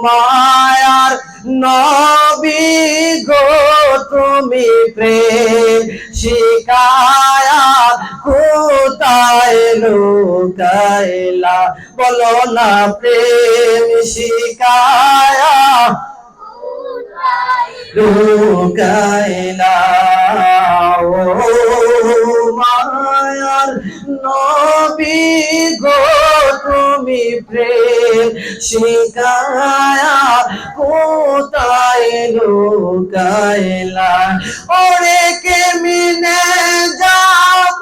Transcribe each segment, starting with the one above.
মায়ার নবী গো তুমি প্রেম শিখায়া কোথায় লুকাইলা বলো না প্রেম শিখায়া লুকাইলা ও মায়ার নবী গো তুমি প্রেম শিখায়া কোথায় লুকাইলা ওরে কেমনে যাব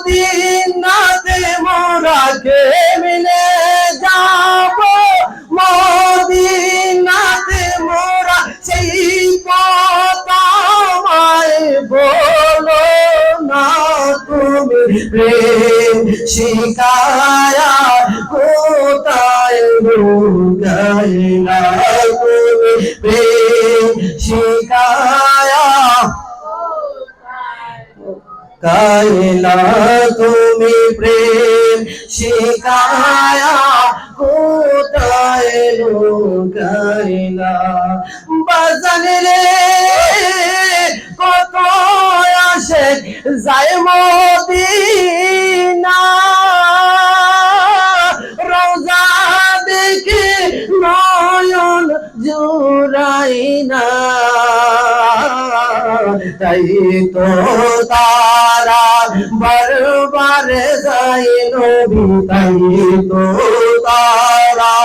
মদিনাতে মোরা কেমনে যাব মদিনাতে মোরা সেই কথা আমায় বলো না তুমি প্রেম শিখায়া কোথায় লুকাইলা তুমি প্রেম শিখায়া কাইলা তুমি প্রেম শিখায়া কোথায় লুকাইলা বাজান রে কত আসে যায় মদিনা রোজা দেখে নয়ন জুড়াই না তাই তো তারা বারবার যায় নবী তাই তো তারা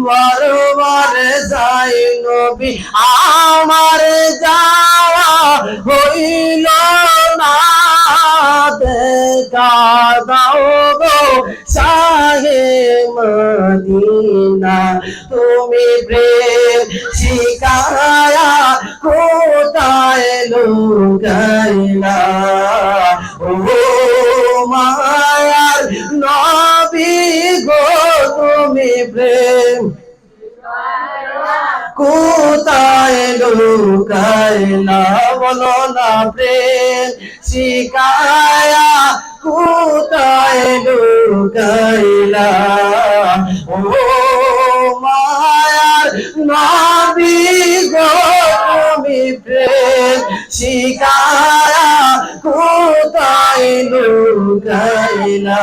বারবার যায় নবী আমার যাওয়া হইল না দেখা দাও গো শাহে মদিনা তুমি প্রেম শিখায়া কোথায় লুকাইলা ও মায়ার নবী গো তুমি প্রেম কোথায় লুকাইলা বলো না প্রেম শিখায়া কোথায় লুকাইলা ও মায়ার নবী গো তুমি প্রেম শিখায়া কোথায় লুকাইলা